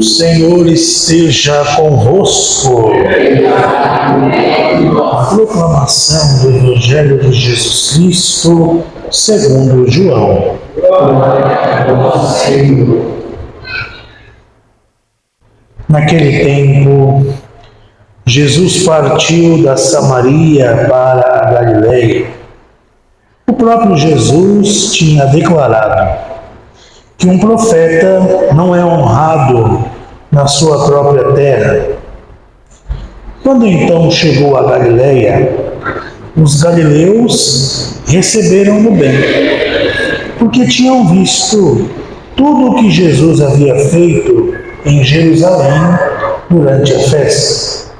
O Senhor esteja convosco. A proclamação do Evangelho de Jesus Cristo segundo João. Naquele tempo, Jesus partiu da Samaria para a Galileia. O próprio Jesus tinha declarado que um profeta não é honrado na sua própria terra. Quando então chegou a Galileia, os galileus receberam-no bem, porque tinham visto tudo o que Jesus havia feito em Jerusalém durante a festa,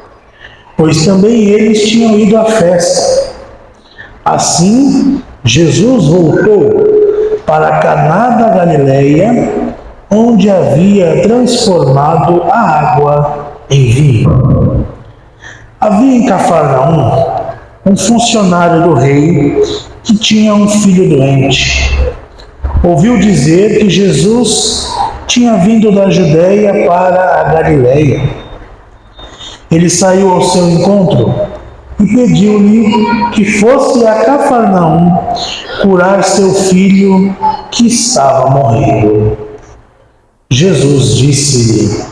pois também eles tinham ido à festa. Assim, Jesus voltou para Caná da Galileia, onde havia transformado a água em vinho. Havia em Cafarnaum um funcionário do rei que tinha um filho doente. Ouviu dizer que Jesus tinha vindo da Judéia para a Galileia. Ele saiu ao seu encontro e pediu-lhe que fosse a Cafarnaum curar seu filho que estava morrendo. Jesus disse-lhe: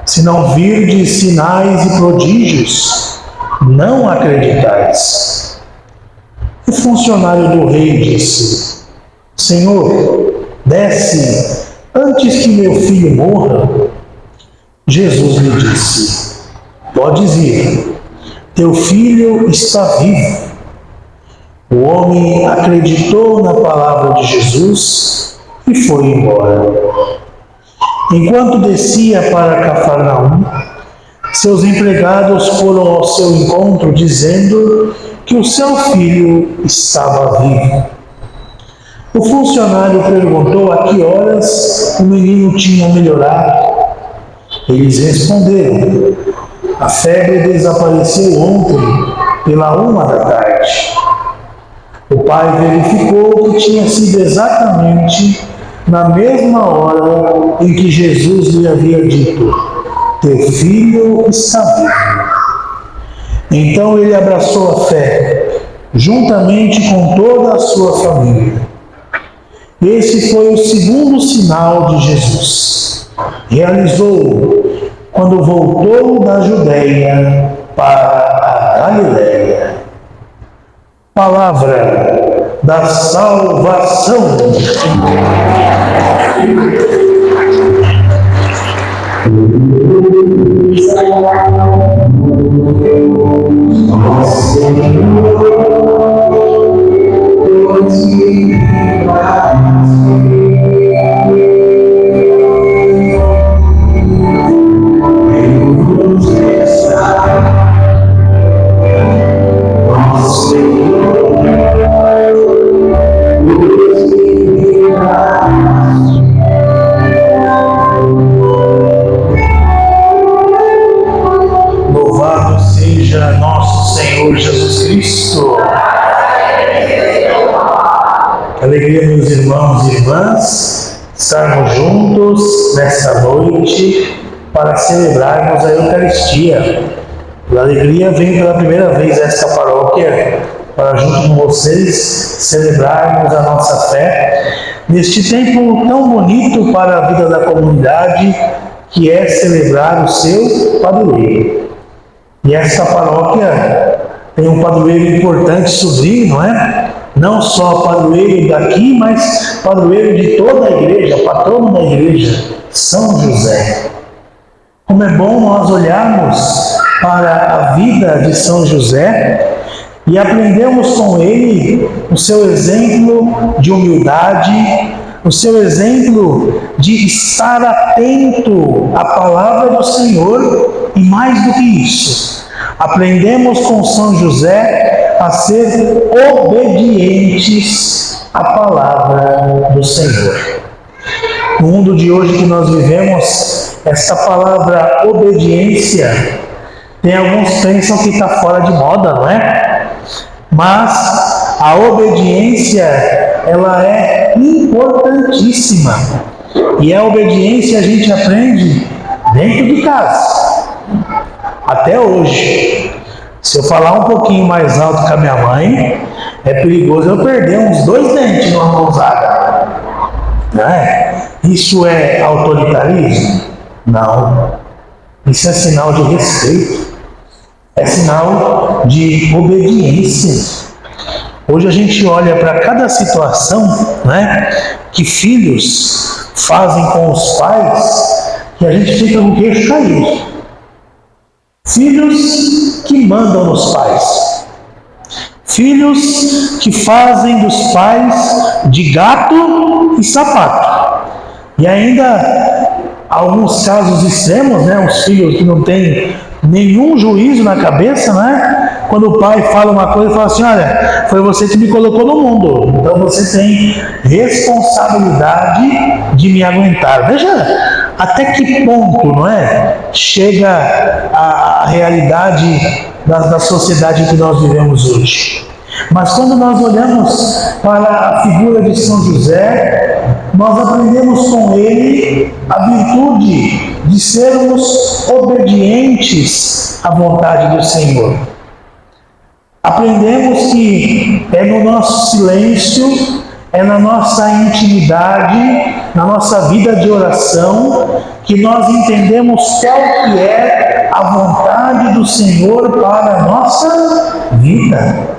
se não virdes sinais e prodígios, não acreditais. O funcionário do rei disse: Senhor, desce antes que meu filho morra. Jesus lhe disse: podes ir, teu filho está vivo. O homem acreditou na palavra de Jesus e foi embora. Enquanto descia para Cafarnaum, seus empregados foram ao seu encontro dizendo que o seu filho estava vivo. O funcionário perguntou a que horas o menino tinha melhorado. Eles responderam: a febre desapareceu ontem pela 1h. O pai verificou que tinha sido exatamente na mesma hora em que Jesus lhe havia dito: teu filho está vivo. Então ele abraçou a fé, juntamente com toda a sua família. Esse foi o segundo sinal de Jesus. Realizou-o quando voltou da Judéia para a Galileia. Palavra da salvação. Louvado seja nosso Senhor Jesus Cristo. Que alegria, meus irmãos e irmãs, estarmos juntos nesta noite para celebrarmos a Eucaristia. A alegria vem pela primeira vez a esta paróquia para, junto com vocês, celebrarmos a nossa fé neste tempo tão bonito para a vida da comunidade, que é celebrar o seu padroeiro. E esta paróquia tem um padroeiro importante, sobrinho, não é? Não só padroeiro daqui, mas padroeiro de toda a igreja, patrono da igreja, São José. Como é bom nós olharmos para a vida de São José e aprendemos com ele o seu exemplo de humildade, o seu exemplo de estar atento à palavra do Senhor e, mais do que isso, aprendemos com São José a ser obedientes à palavra do Senhor. No mundo de hoje que nós vivemos, esta palavra obediência, tem alguns que pensam que está fora de moda, não é? Mas a obediência, ela é importantíssima. E a obediência a gente aprende dentro de casa, até hoje. Se eu falar um pouquinho mais alto com a minha mãe, é perigoso eu perder uns 2 dentes numa mãozada. Não é? Isso é autoritarismo? Não. Isso é sinal de respeito. É sinal de obediência. Hoje a gente olha para cada situação, né, que filhos fazem com os pais, que a gente fica com o queixo caído. Filhos que mandam nos pais. Filhos que fazem dos pais de gato e sapato. E ainda, alguns casos extremos, né, os filhos que não têm nenhum juízo na cabeça, né? Quando o pai fala uma coisa, fala assim: olha, foi você que me colocou no mundo, então você tem responsabilidade de me aguentar. Veja até que ponto, não é? Chega a realidade da sociedade que nós vivemos hoje. Mas quando nós olhamos para a figura de São José, nós aprendemos com ele a virtude de sermos obedientes à vontade do Senhor. Aprendemos que é no nosso silêncio, é na nossa intimidade, na nossa vida de oração, que nós entendemos qual que é a vontade do Senhor para a nossa vida.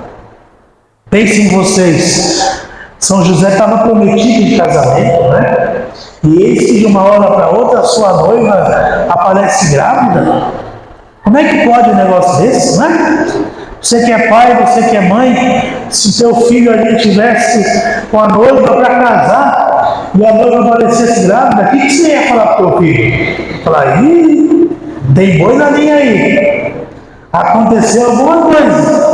Pensem vocês, São José estava prometido de casamento, né? E eis que de uma hora para outra a sua noiva aparece grávida. Como é que pode um negócio desse, né? Você que é pai, você que é mãe, se o teu filho ali estivesse com a noiva para casar e a noiva aparecesse grávida, o que você ia falar para o teu filho? Falar: ih, tem boi na linha aí, aconteceu alguma coisa.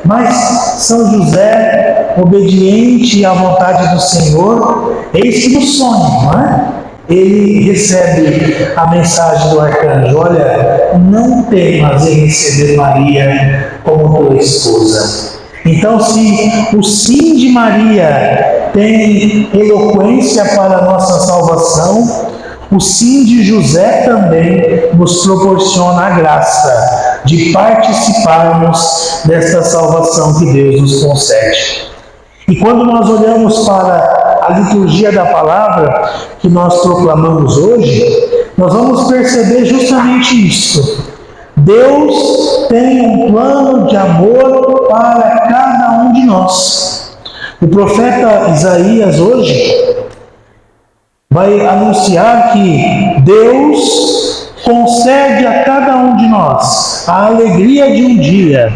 Mas São José, obediente à vontade do Senhor, eis que no sonho, não é? Ele recebe a mensagem do arcanjo: olha, não temas em receber Maria como tua esposa. Então, se o sim de Maria tem eloquência para a nossa salvação, o sim de José também nos proporciona a graça de participarmos desta salvação que Deus nos concede. E quando nós olhamos para a liturgia da palavra que nós proclamamos hoje, nós vamos perceber justamente isso. Deus tem um plano de amor para cada um de nós. O profeta Isaías hoje vai anunciar que Deus concede a cada um de nós a alegria de um dia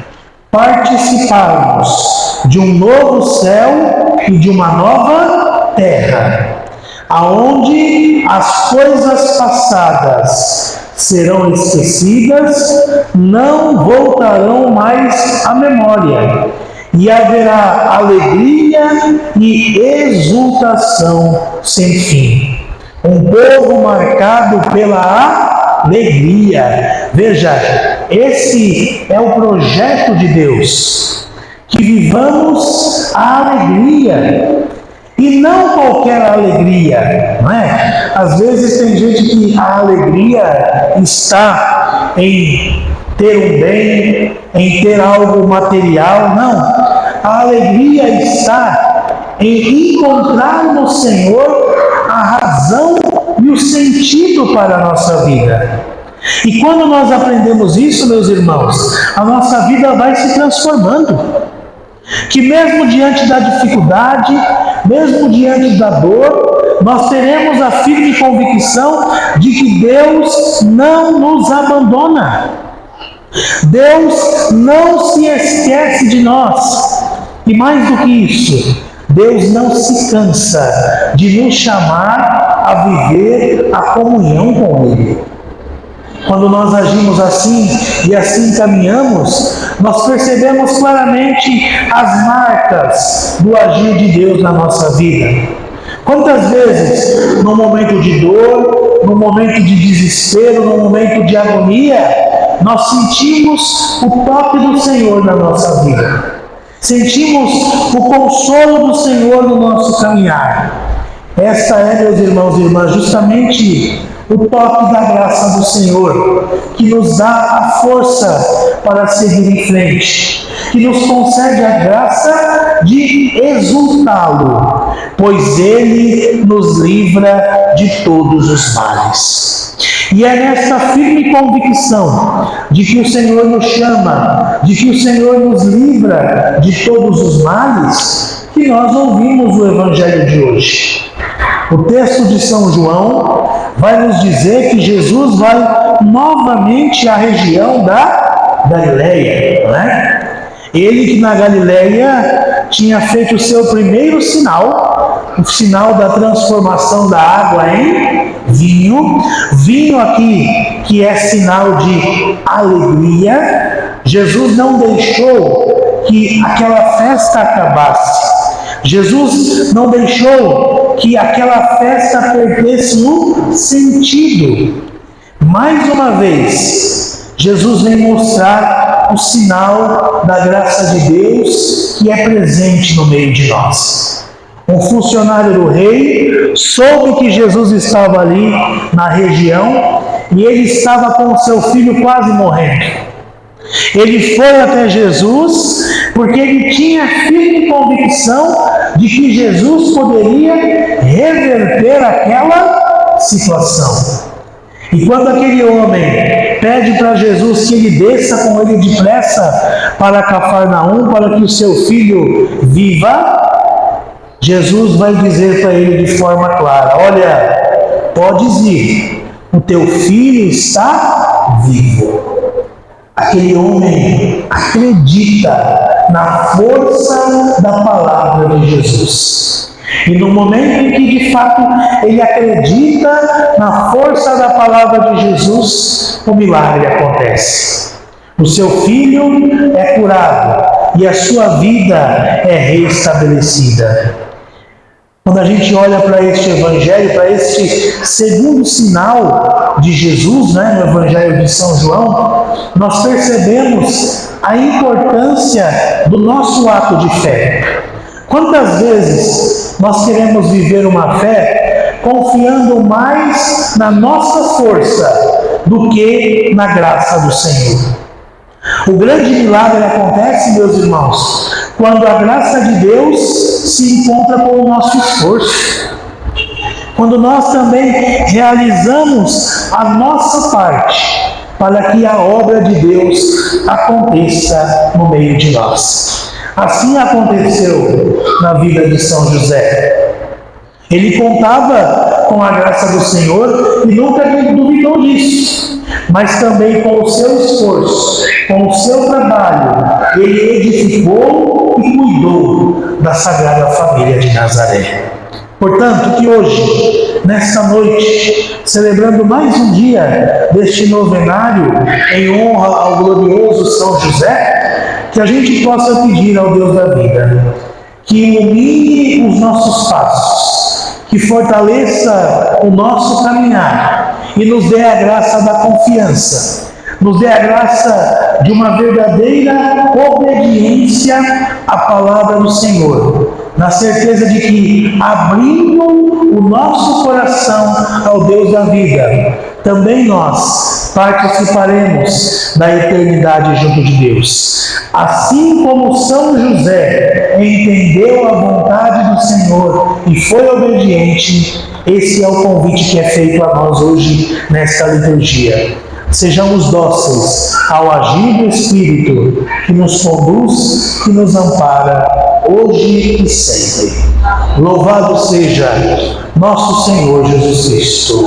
participarmos de um novo céu e de uma nova terra, aonde as coisas passadas serão esquecidas, não voltarão mais à memória, e haverá alegria e exultação sem fim. Um povo marcado pela alegria. Veja, esse é o projeto de Deus, que vivamos a alegria. E não qualquer alegria, não é? Às vezes tem gente que a alegria está em ter um bem, em ter algo material. Não. A alegria está em encontrar no Senhor a razão e o sentido para a nossa vida. E quando nós aprendemos isso, meus irmãos, a nossa vida vai se transformando. Que mesmo diante da dificuldade, mesmo diante da dor, nós teremos a firme convicção de que Deus não nos abandona. Deus não se esquece de nós. E mais do que isso, Deus não se cansa de nos chamar a viver a comunhão com Ele. Quando nós agimos assim e assim caminhamos, nós percebemos claramente as marcas do agir de Deus na nossa vida. Quantas vezes, no momento de dor, no momento de desespero, no momento de agonia, nós sentimos o toque do Senhor na nossa vida. Sentimos o consolo do Senhor no nosso caminhar. Esta é, meus irmãos e irmãs, justamente o toque da graça do Senhor, que nos dá a força para seguir em frente, que nos concede a graça de exultá-lo, pois Ele nos livra de todos os males. E é nesta firme convicção de que o Senhor nos chama, de que o Senhor nos livra de todos os males, que nós ouvimos o Evangelho de hoje. O texto de São João vai nos dizer que Jesus vai novamente à região da Galileia, não é? Ele que na Galileia tinha feito o seu primeiro sinal, o sinal da transformação da água em vinho. Vinho aqui que é sinal de alegria. Jesus não deixou que aquela festa acabasse. Jesus não deixou que aquela festa perdesse o sentido. Mais uma vez, Jesus vem mostrar o sinal da graça de Deus que é presente no meio de nós. Um funcionário do rei soube que Jesus estava ali na região e ele estava com o seu filho quase morrendo. Ele foi até Jesus porque ele tinha firme convicção de que Jesus poderia reverter aquela situação. E quando aquele homem pede para Jesus que ele desça com ele depressa para Cafarnaum, para que o seu filho viva, Jesus vai dizer para ele de forma clara: olha, podes ir, o teu filho está vivo. Aquele homem acredita na força da palavra de Jesus. E no momento em que de fato ele acredita na força da palavra de Jesus, o milagre acontece. O seu filho é curado e a sua vida é reestabelecida. Quando a gente olha para este Evangelho, para este segundo sinal de Jesus, no Evangelho de São João, nós percebemos a importância do nosso ato de fé. Quantas vezes nós queremos viver uma fé confiando mais na nossa força do que na graça do Senhor? O grande milagre acontece, meus irmãos, quando a graça de Deus se encontra com o nosso esforço. Quando nós também realizamos a nossa parte para que a obra de Deus aconteça no meio de nós. Assim aconteceu na vida de São José. Ele contava com a graça do Senhor e nunca duvidou disso. Mas também com o seu esforço, com o seu trabalho, ele edificou e cuidou da Sagrada Família de Nazaré. Portanto, que hoje, nesta noite, celebrando mais um dia deste novenário em honra ao glorioso São José, que a gente possa pedir ao Deus da vida que ilumine os nossos passos, que fortaleça o nosso caminhar e nos dê a graça da confiança, nos dê a graça de uma verdadeira obediência à palavra do Senhor, na certeza de que, abrindo o nosso coração ao Deus da vida, também nós participaremos da eternidade junto de Deus. Assim como São José entendeu a vontade do Senhor e foi obediente, esse é o convite que é feito a nós hoje nesta liturgia. Sejamos dóceis ao agir do Espírito que nos conduz, que nos ampara, hoje e sempre. Louvado seja nosso Senhor Jesus Cristo.